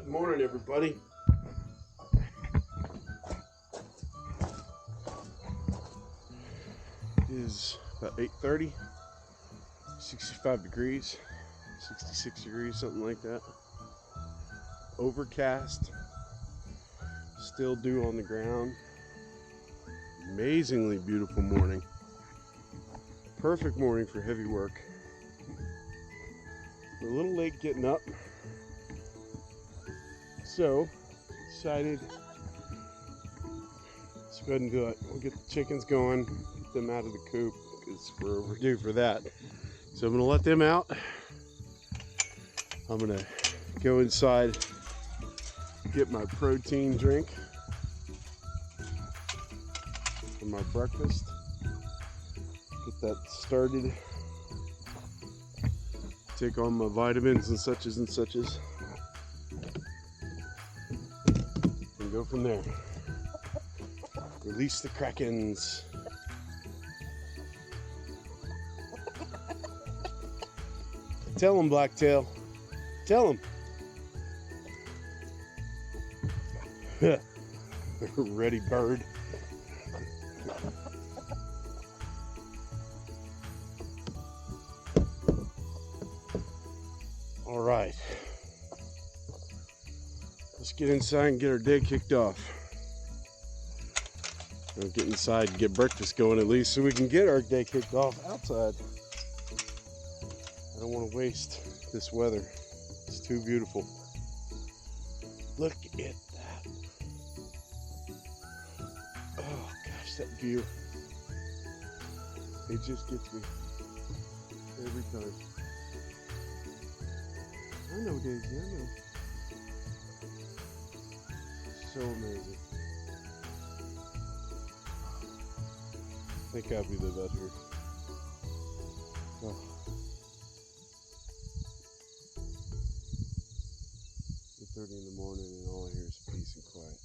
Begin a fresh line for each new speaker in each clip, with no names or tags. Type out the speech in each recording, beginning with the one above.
Good morning, everybody. It is about 8:30, 65 degrees, 66 degrees, something like that. Overcast, still dew on the ground. Amazingly beautiful morning. Perfect morning for heavy work. We're a little late getting up, so decided let's go ahead and do it. We'll get the chickens going, get them out of the coop because we're overdue for that. So I'm gonna let them out. I'm gonna go inside, get my protein drink for my breakfast, get that started, take on my vitamins and suches, and go from there. Release the Krakens. Tell him, Blacktail. Tell him. Ready, bird. All right. Let's get inside and get our day kicked off. We'll get inside and get breakfast going at least so we can get our day kicked off outside. I don't want to waste this weather. It's too beautiful. Look at that. Oh gosh, that view. It just gets me every time. I know, Daisy, I know. So amazing. Thank God we live out here. Oh. It's 8:30 in the morning and all I hear is peace and quiet.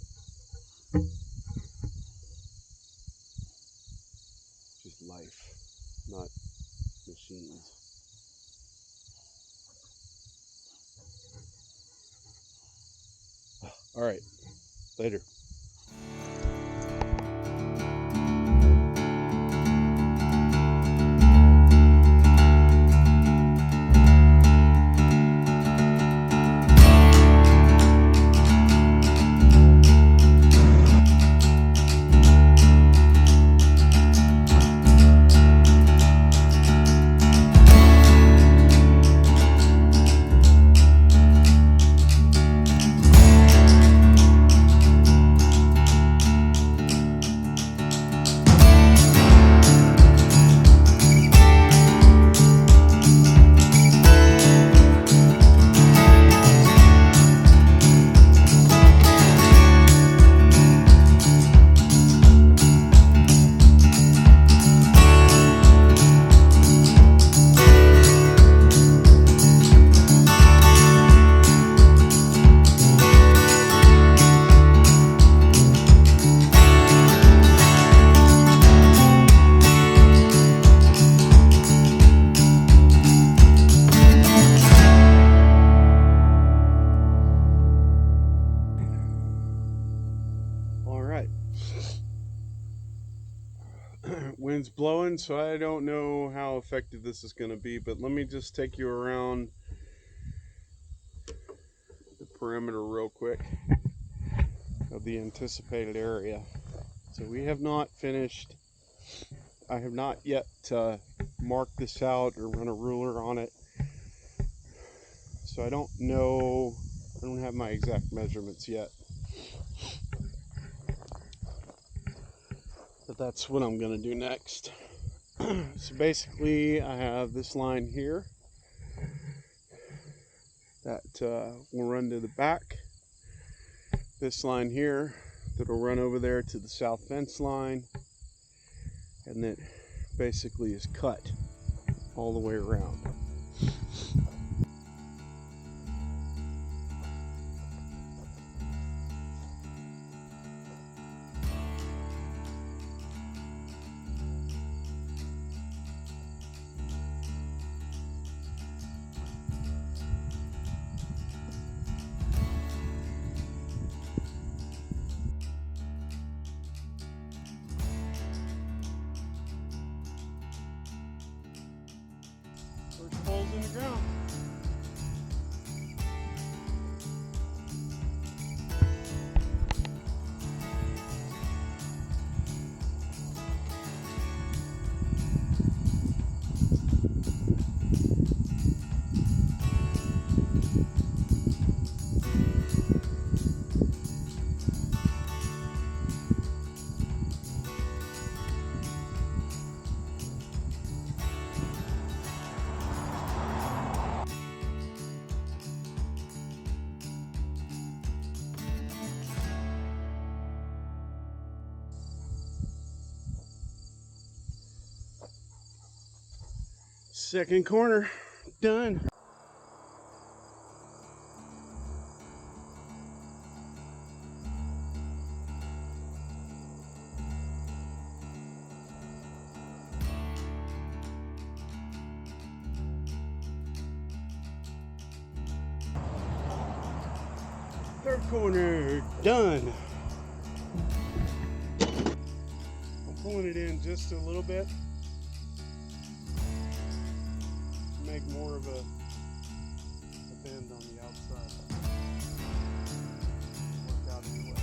Just life, not machines. All right, later. Wind's blowing, so I don't know how effective this is going to be, but let me just take you around the perimeter real quick of the anticipated area. So we have not finished. I have not yet marked this out or run a ruler on it, so I don't know. I don't have my exact measurements yet, but that's what I'm going to do next. So basically I have this line here that will run to the back, this line here that'll run over there to the south fence line, and that basically is cut all the way around. in the ground. Second corner, done. Third corner, done. I'm pulling it in just a little bit to make more of a bend on the outside. Work out anyway.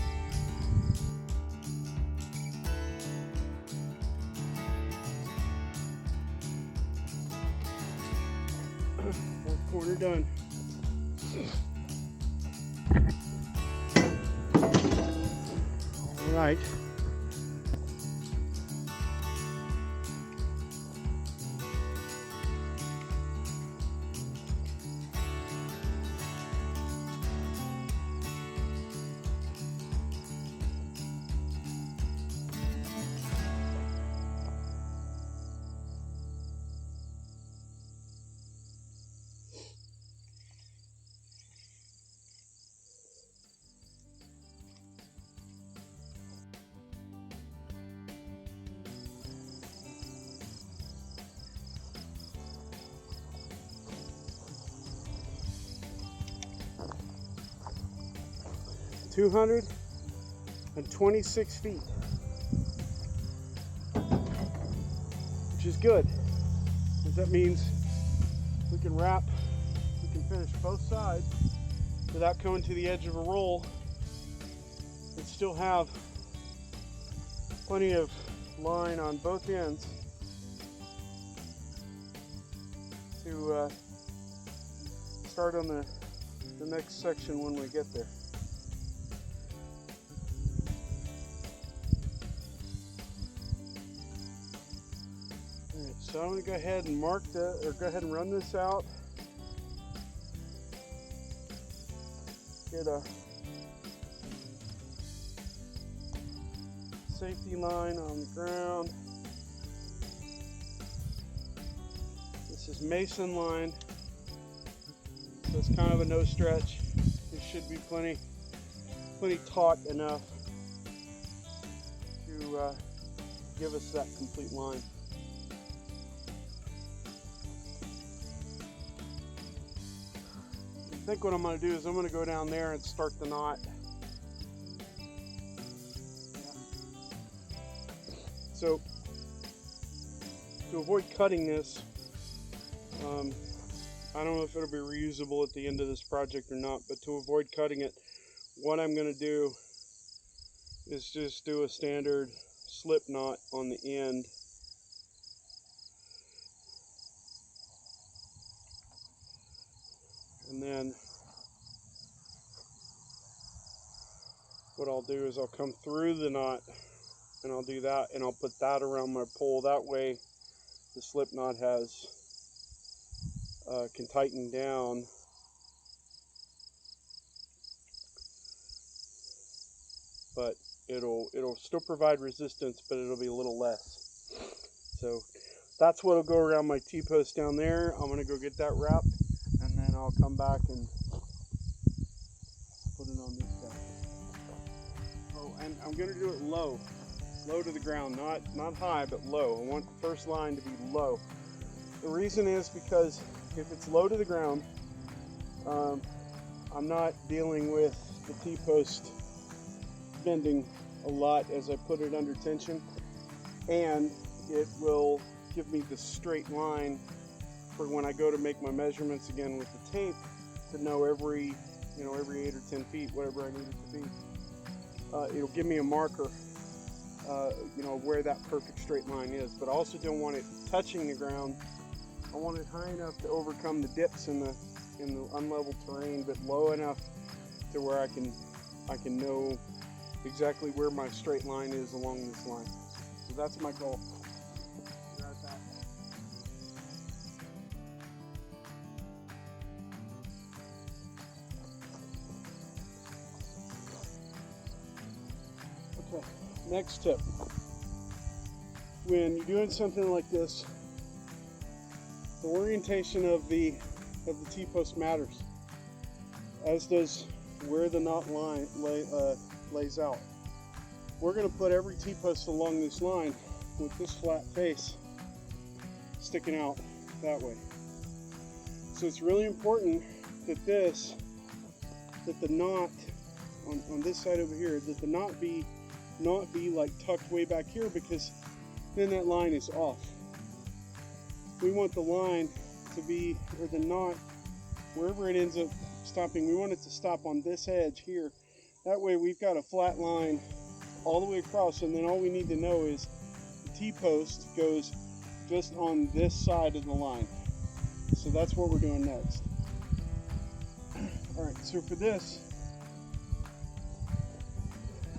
Fourth corner done. All right. $226 feet, which is good, because that means we can finish both sides without coming to the edge of a roll and still have plenty of line on both ends to start on the next section when we get there. So I'm going to go ahead and go ahead and run this out. Get a safety line on the ground. This is mason line, so it's kind of a no stretch. There should be plenty taut enough to give us that complete line. I think what I'm going to do is I'm going to go down there and start the knot. So to avoid cutting this, I don't know if it'll be reusable at the end of this project or not, but to avoid cutting it, what I'm going to do is just do a standard slip knot on the end. And then what I'll do is I'll come through the knot and I'll do that, and I'll put that around my pole. That way the slip knot can tighten down. But it'll still provide resistance, but it'll be a little less. So that's what'll go around my T-post down there. I'm gonna go get that wrapped, and then I'll come back and put it on this guy. Oh, and I'm gonna do it low to the ground, not high, but low. I want the first line to be low. The reason is because if it's low to the ground, I'm not dealing with the T-post bending a lot as I put it under tension, and it will give me the straight line for when I go to make my measurements again with the tape, to know every 8 or 10 feet, whatever I need it to be. It'll give me a marker, where that perfect straight line is. But I also don't want it touching the ground. I want it high enough to overcome the dips in the unlevel terrain, but low enough to where I can know exactly where my straight line is along this line. So that's my goal. Okay, next tip. When you're doing something like this, the orientation of the T-post matters, as does where the knot line lays out. We're going to put every T-post along this line with this flat face sticking out that way. So it's really important that the knot on this side over here, that the knot be like tucked way back here, because then that line is off. We want the line to be, or the knot, wherever it ends up stopping, we want it to stop on this edge here. That way we've got a flat line all the way across, and then all we need to know is the T-post goes just on this side of the line. So that's what we're doing next. All right, so for this,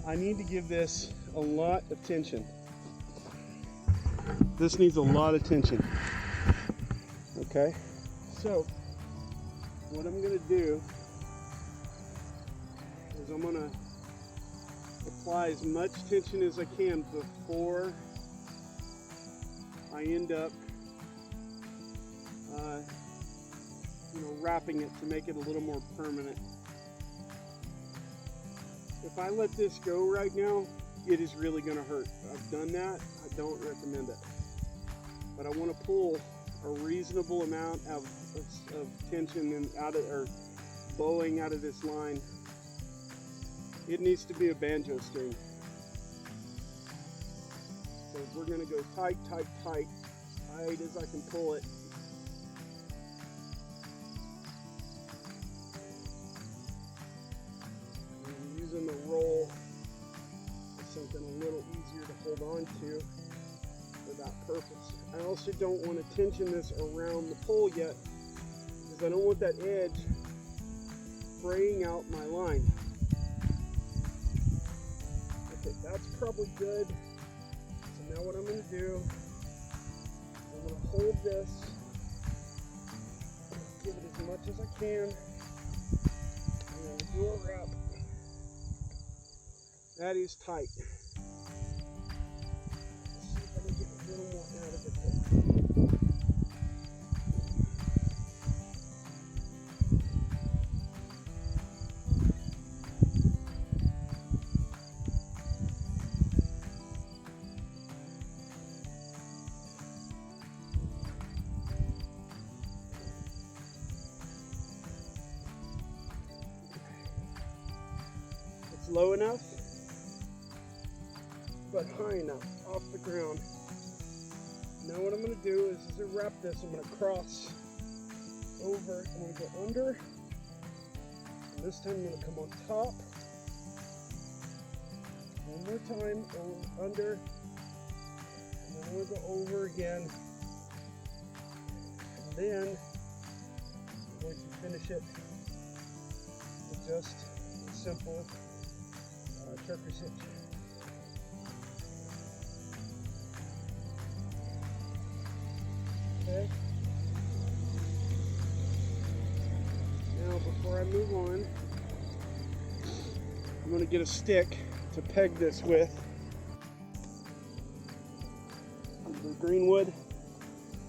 I need to give this a lot of tension. This needs a lot of tension. Okay, so what I'm going to do is I'm going to apply as much tension as I can before I end up wrapping it, to make it a little more permanent. If I let this go right now, it is really going to hurt. I've done that. I don't recommend it. But I want to pull a reasonable amount of tension or bowing out of this line. It needs to be a banjo string. So we're going to go tight, tight, tight, tight as I can pull it. I'm using the roll for something a little easier to hold on to for that purpose. I also don't want to tension this around the pole yet, because I don't want that edge fraying out my line. Okay, that's probably good. So now what I'm going to do, I'm going to hold this, give it as much as I can, and then do a wrap. That is tight. Let's see if I can get a little more out of it there. It's low enough, but high enough off the ground. Now what I'm going to do is to wrap this, I'm going to cross over, I'm going to go under, and this time I'm going to come on top. One more time, under, and then I'm going to go over again, and then I'm going to finish it with just a simple trucker's hitch. Okay. Now before I move on, I'm going to get a stick to peg this with. The green wood.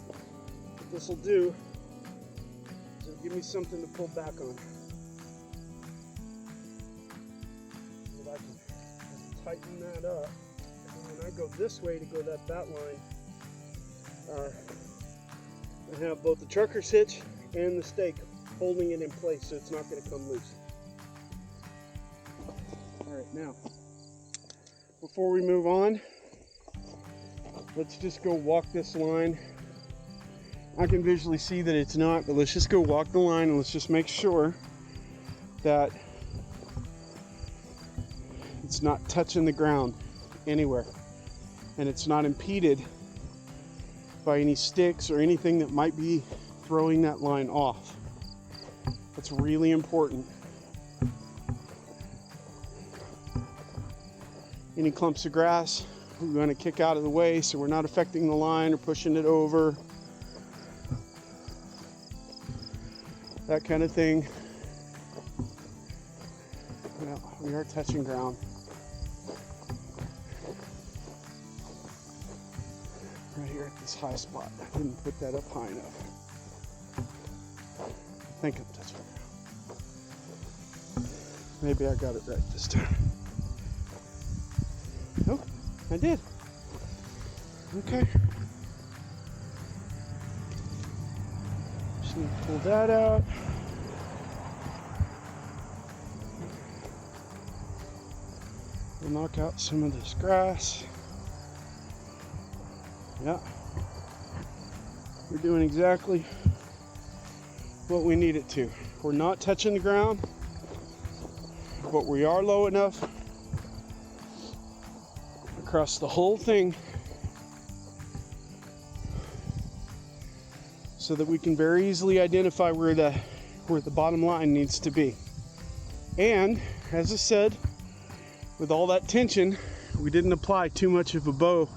What this will do is it'll give me something to pull back on. So that I can just tighten that up. And when I go this way to go that line, I have both the trucker's hitch and the stake holding it in place, so it's not going to come loose. Alright, now, before we move on, let's just go walk this line I can visually see that it's not, but let's just go walk the line and let's just make sure that it's not touching the ground anywhere and it's not impeded by any sticks or anything that might be throwing that line off. That's really important. Any clumps of grass, we're going to kick out of the way so we're not affecting the line or pushing it over. That kind of thing. Well, we are touching ground. Right here at this high spot. I didn't put that up high enough. I think I'm touching ground. Maybe I got it right this time. Oh, I did. Okay. Just need to pull that out. We'll knock out some of this grass. Yeah. We're doing exactly what we need it to. We're not touching the ground, but we are low enough across the whole thing so that we can very easily identify where the bottom line needs to be. And as I said, with all that tension, we didn't apply too much of a bow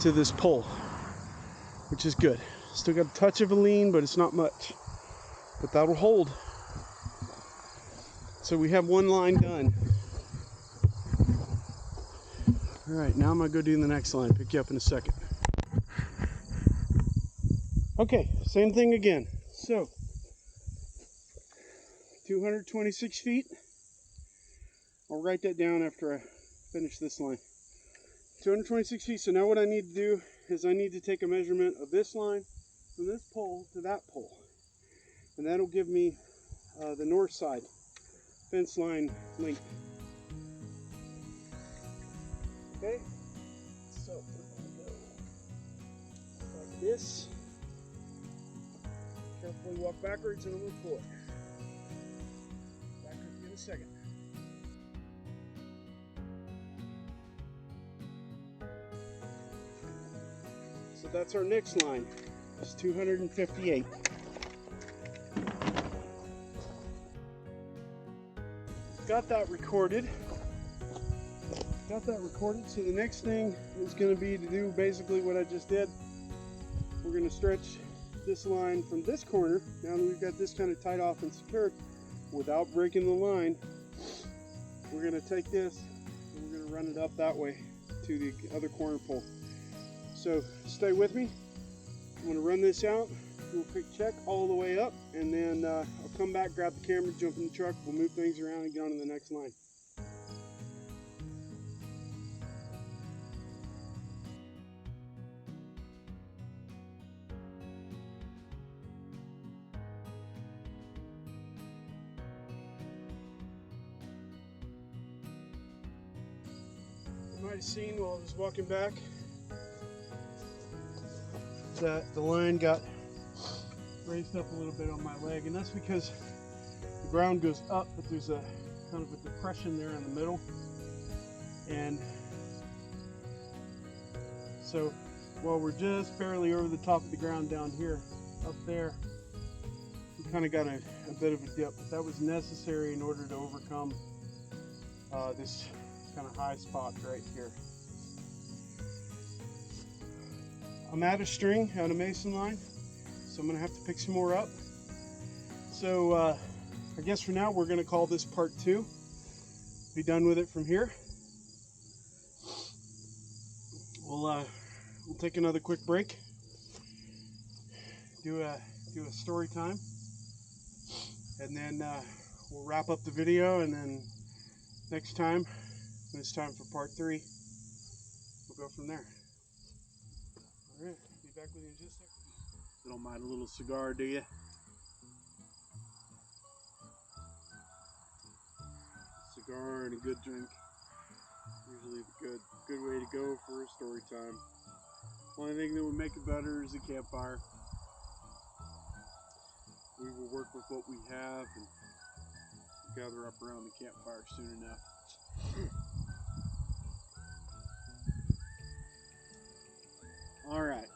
to this pole, which is good. Still got a touch of a lean, but it's not much. But that'll hold. So we have one line done. All right, now I'm gonna go do the next line. Pick you up in a second. Okay, same thing again. So 226 feet. I'll write that down after I finish this line. 226 feet. So now what I need to do is I need to take a measurement of this line from this pole to that pole. And that'll give me the north side fence line length. Okay, so we're going to go like this. Carefully walk backwards and I'm going to pull it. Backwards in a second. So that's our next line. It's 258. Got that recorded. So the next thing is going to be to do basically what I just did. We're going to stretch this line from this corner. Now that we've got this kind of tied off and secured without breaking the line, we're going to take this and we're going to run it up that way to the other corner pole. So stay with me. I'm going to run this out. We'll quick check all the way up, and then I'll come back, grab the camera, jump in the truck, we'll move things around and get on to the next line. You might have seen while I was walking back that the line got raised up a little bit on my leg, and that's because the ground goes up, but there's a kind of a depression there in the middle, and so while we're just barely over the top of the ground down here, up there we kind of got a bit of a dip, but that was necessary in order to overcome this kind of high spot right here. I'm out of string, out of mason line, so I'm going to have to pick some more up. So I guess for now we're going to call this part 2. Be done with it from here. We'll take another quick break, do a story time, and then we'll wrap up the video, and then next time, when it's time for part 3, we'll go from there. Alright, be back with you in just a second. You don't mind a little cigar, do you? Cigar and a good drink. Usually the good way to go for a story time. Only thing that would make it better is a campfire. we will work with what we have and gather up around the campfire soon enough. All right.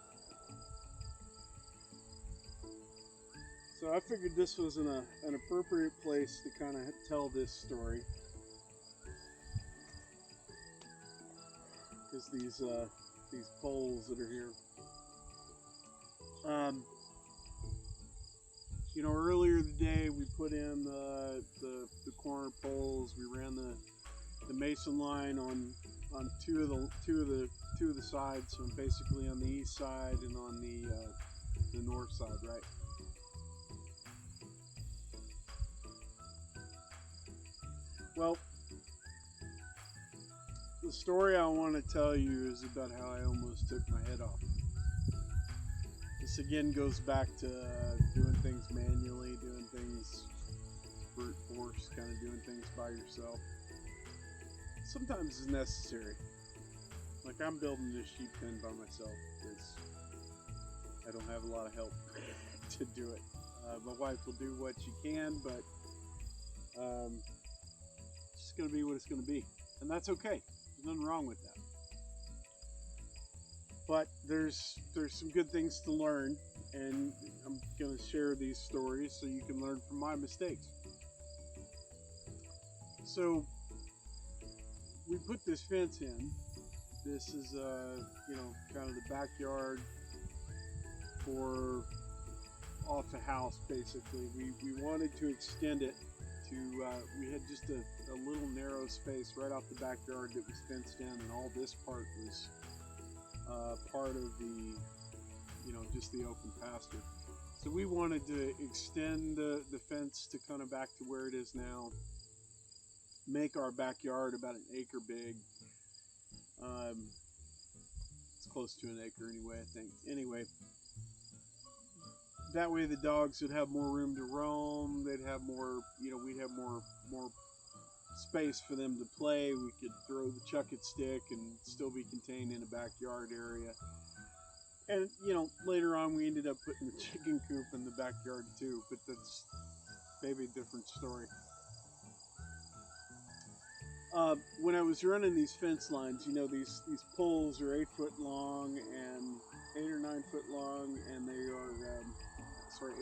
So I figured this was an appropriate place to kind of tell this story, because these poles that are here. Earlier today we put in the corner poles. We ran the mason line on two of the sides, so basically on the east side and on the north side, right? Well, the story I want to tell you is about how I almost took my head off. This again goes back to doing things manually, doing things brute force, kind of doing things by yourself. Sometimes it's necessary. Like I'm building this sheep pen by myself because I don't have a lot of help to do it. My wife will do what she can, but it's just going to be what it's going to be. And that's okay. There's nothing wrong with that. But there's some good things to learn, and I'm going to share these stories so you can learn from my mistakes. So we put this fence in. This is kind of the backyard for off the house, basically. We wanted to extend it to we had just a little narrow space right off the backyard that was fenced in, and all this part was part of the just the open pasture. So we wanted to extend the fence to kind of back to where it is now, make our backyard about an acre big. It's close to an acre anyway, I think. Anyway, that way the dogs would have more room to roam. They'd have more, we'd have more space for them to play. We could throw the chuck-it stick and still be contained in a backyard area. And later on we ended up putting the chicken coop in the backyard too, but that's maybe a different story. When I was running these fence lines, these poles are 8 foot long and 8 or 9 foot long, and they are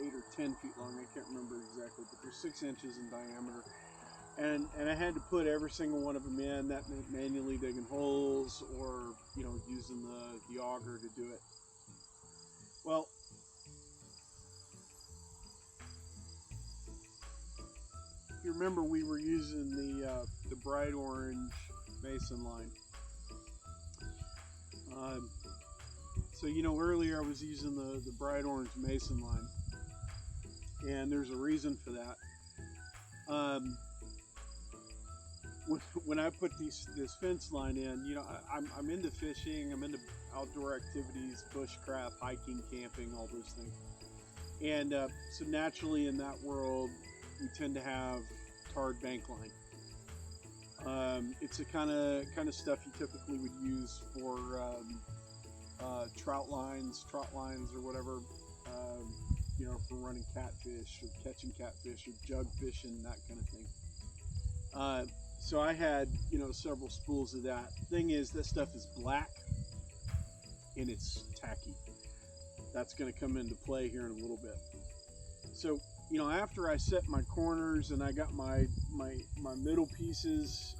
8 or 10 feet long. I can't remember exactly, but they're 6 inches in diameter. And I had to put every single one of them in. That meant manually digging holes or using the auger to do it. Well, if you remember, we were using the bright orange mason line. So earlier I was using the bright orange mason line, and there's a reason for that. When I put this fence line in, I'm into fishing, I'm into outdoor activities, bushcraft, hiking, camping, all those things. And so naturally in that world, we tend to have tarred bank line. It's the kind of stuff you typically would use for trout lines or whatever, for running catfish or catching catfish or jug fishing, that kind of thing. So I had, several spools of that. Thing is, that stuff is black and it's tacky. That's going to come into play here in a little bit. So, after I set my corners and I got my middle pieces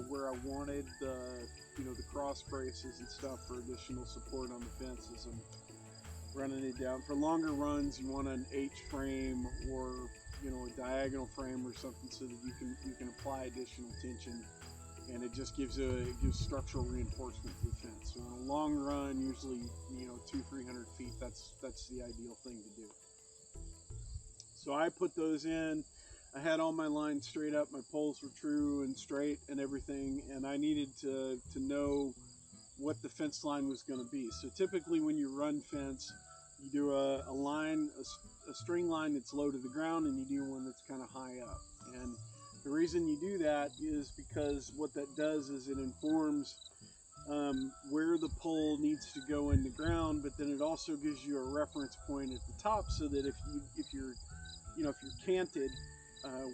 where I wanted the cross braces and stuff for additional support on the fence as I'm running it down. For longer runs, you want an H frame or a diagonal frame or something so that you can apply additional tension, and it just gives structural reinforcement to the fence. So on a long run, usually 200-300 feet, that's the ideal thing to do. So I put those in. I had all my lines straight up, my poles were true and straight and everything, and I needed to know what the fence line was going to be. So typically when you run fence, you do a line, a string line that's low to the ground, and you do one that's kind of high up. And the reason you do that is because what that does is it informs where the pole needs to go in the ground, but then it also gives you a reference point at the top, so that if you're if you're canted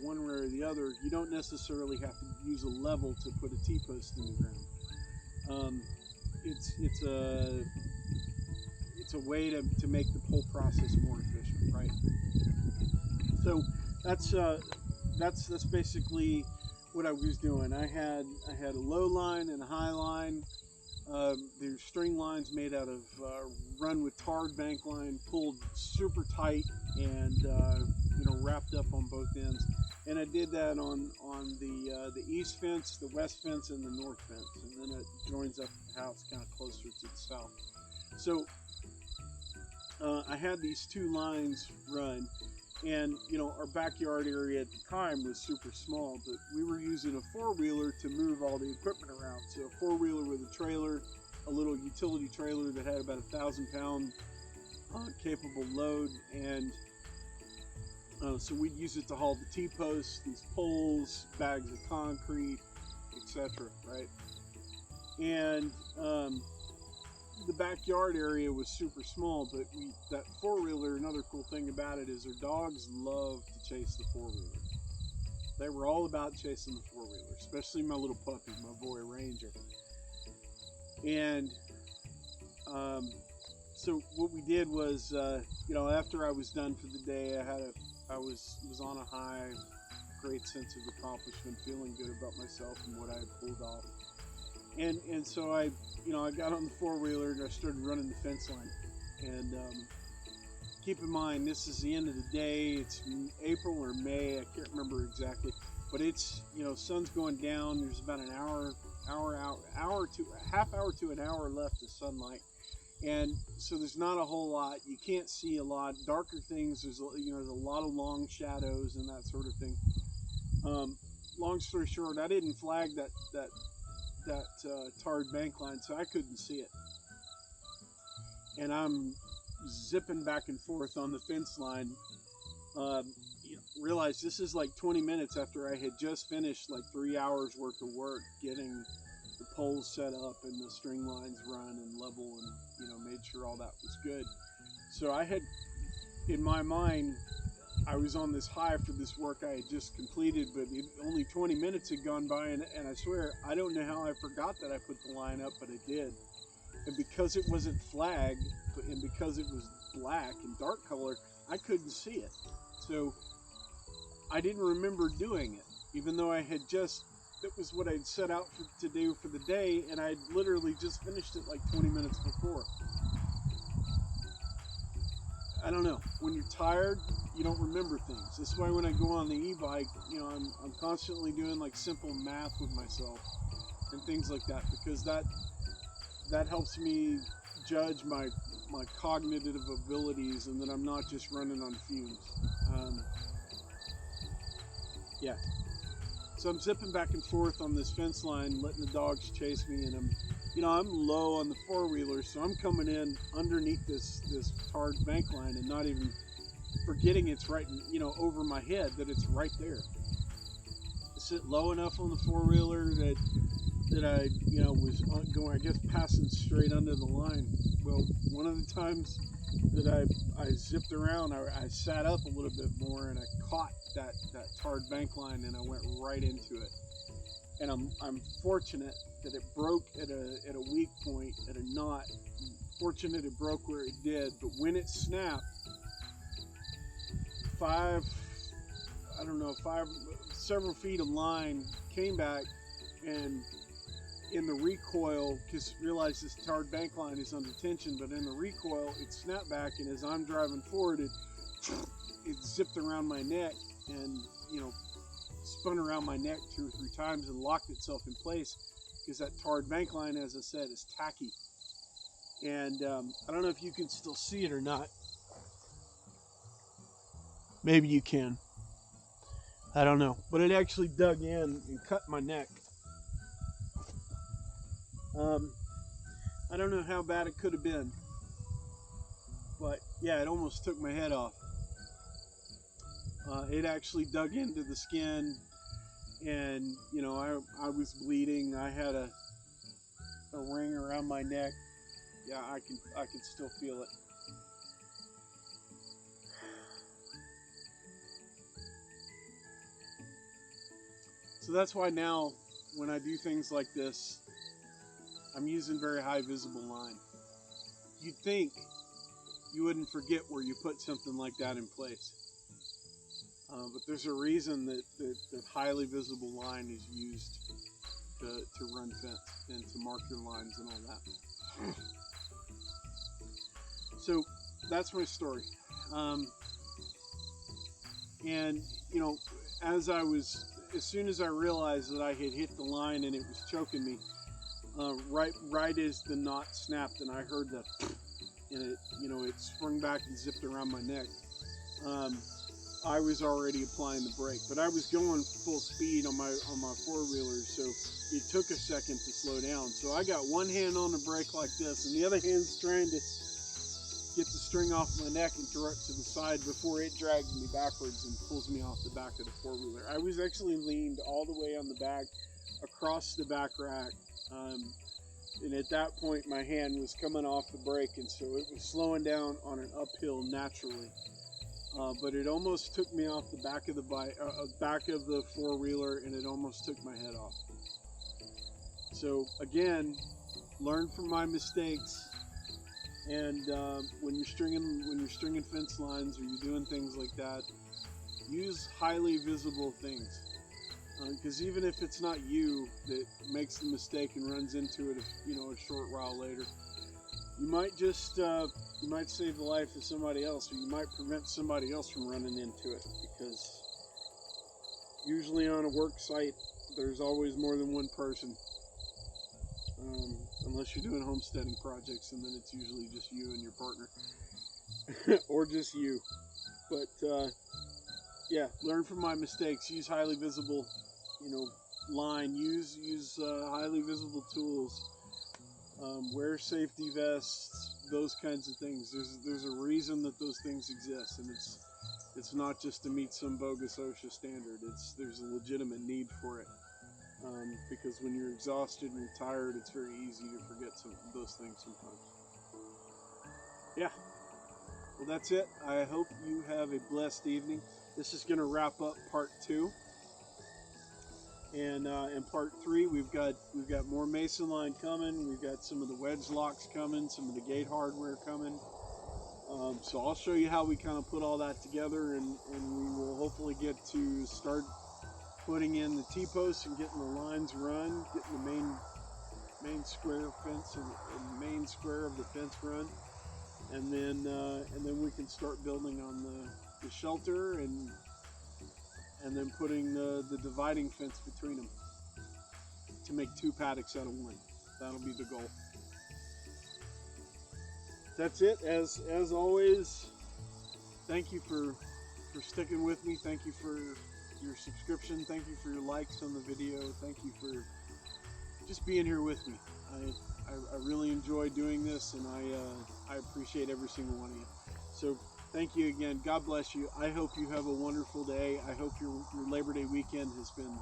one way or the other, you don't necessarily have to use a level to put a T-post in the ground. It's a way to make the whole process more efficient, right? So that's basically what I was doing. I had a low line and a high line. There's string lines made out of run with tarred bank line, pulled super tight and wrapped up on both ends. And I did that on the east fence, the west fence, and the north fence, and then it joins up the house kind of closer to the south. So I had these two lines run, and our backyard area at the time was super small, but we were using a four-wheeler to move all the equipment around. So a four-wheeler with a trailer, a little utility trailer that had about 1,000-pound capable load, and so we'd use it to haul the T-posts, these poles, bags of concrete, etc. Right? And the backyard area was super small, but that four-wheeler, another cool thing about it is our dogs love to chase the four-wheeler. They were all about chasing the four-wheeler, especially my little puppy, my boy Ranger. And so what we did was, after I was done for the day, I was on a high, great sense of accomplishment, feeling good about myself and what I had pulled off. And so I got on the four-wheeler and I started running the fence line. And keep in mind, this is the end of the day. It's April or May, I can't remember exactly. But it's, sun's going down. There's about an half hour to an hour left of sunlight. And so there's not a whole lot. You can't see a lot. Darker things, there's a lot of long shadows and that sort of thing. Long story short, I didn't flag that tarred bank line, so I couldn't see it. And I'm zipping back and forth on the fence line. Realize this is like 20 minutes after I had just finished like 3 hours worth of work getting the poles set up and the string lines run and level and made sure all that was good. So I had, in my mind, I was on this high for this work I had just completed, but only 20 minutes had gone by, and I swear, I don't know how I forgot that I put the line up, but I did. And because it wasn't flagged, and because it was black and dark color, I couldn't see it. So I didn't remember doing it, even though I had that was what I'd set out to do for the day, and I'd literally just finished it like 20 minutes before. I don't know. When you're tired, you don't remember things. That's why when I go on the e-bike, I'm constantly doing like simple math with myself and things like that, because that helps me judge my cognitive abilities, and that I'm not just running on fumes. Yeah. So I'm zipping back and forth on this fence line, letting the dogs chase me, and I'm low on the four-wheeler, so I'm coming in underneath this tarred bank line and not even forgetting it's right, over my head, that it's right there. I sit low enough on the four-wheeler that I, was going, I guess, passing straight under the line. Well, one of the times that I zipped around, I sat up a little bit more and I caught that tarred bank line and I went right into it. And I'm fortunate that it broke at a weak point, at a knot. I'm fortunate it broke where it did, but when it snapped, several feet of line came back, and in the recoil, because realize this tarred bank line is under tension, but in the recoil, it snapped back, and as I'm driving forward, it zipped around my neck and, spun around my neck 2 or 3 times and locked itself in place, because that tarred bank line, as I said, is tacky. And I don't know if you can still see it or not. Maybe you can. I don't know. But it actually dug in and cut my neck. I don't know how bad it could have been. But yeah, it almost took my head off. It actually dug into the skin, and I was bleeding. I had a ring around my neck. Yeah, I can still feel it. So that's why now when I do things like this, I'm using very high visible line. You'd think you wouldn't forget where you put something like that in place. But there's a reason that highly visible line is used to run fence and to mark your lines and all that. So that's my story. And you know, as soon as I realized that I had hit the line and it was choking me, right as the knot snapped and I heard the, and it sprung back and zipped around my neck. I was already applying the brake, but I was going full speed on my four-wheeler, so it took a second to slow down. So I got one hand on the brake like this, and the other hand's trying to get the string off my neck and throw it to the side before it drags me backwards and pulls me off the back of the four-wheeler. I was actually leaned all the way on the back, across the back rack, and at that point my hand was coming off the brake, and so it was slowing down on an uphill naturally. But it almost took me off the back of the four-wheeler, and it almost took my head off. So again, learn from my mistakes. And when you're stringing fence lines or you're doing things like that, use highly visible things. Because even if it's not you that makes the mistake and runs into it, a short while later, you might just you might save the life of somebody else, or you might prevent somebody else from running into it. Because usually on a work site, there's always more than one person. Unless you're doing homesteading projects, and then it's usually just you and your partner, or just you. But yeah, learn from my mistakes. Use highly visible, line. Use highly visible tools. Wear safety vests. Those kinds of things. There's a reason that those things exist, and it's not just to meet some bogus OSHA standard. There's a legitimate need for it. Because when you're exhausted and you're tired, it's very easy to forget those things sometimes. Yeah. Well, that's it. I hope you have a blessed evening. This is going to wrap up part 2. And in part 3, we've got more mason line coming. We've got some of the wedge locks coming, some of the gate hardware coming. So I'll show you how we kind of put all that together, and we will hopefully get to start putting in the T-posts and getting the lines run, getting the main square fence and main square of the fence run, and then we can start building on the shelter and then putting the dividing fence between them to make 2 paddocks out of 1. That'll be the goal. That's it. As always, thank you for sticking with me. Thank you for your subscription. Thank you for your likes on the video. Thank you for just being here with me. I really enjoy doing this, and I appreciate every single one of you. So thank you again. God bless you. I hope you have a wonderful day. I hope your Labor Day weekend has been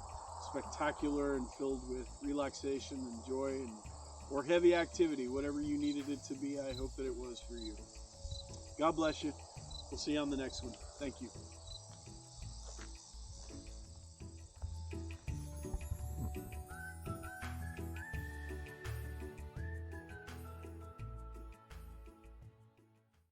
spectacular and filled with relaxation and joy or heavy activity, whatever you needed it to be. I hope that it was for you. God bless you. We'll see you on the next one. Thank you.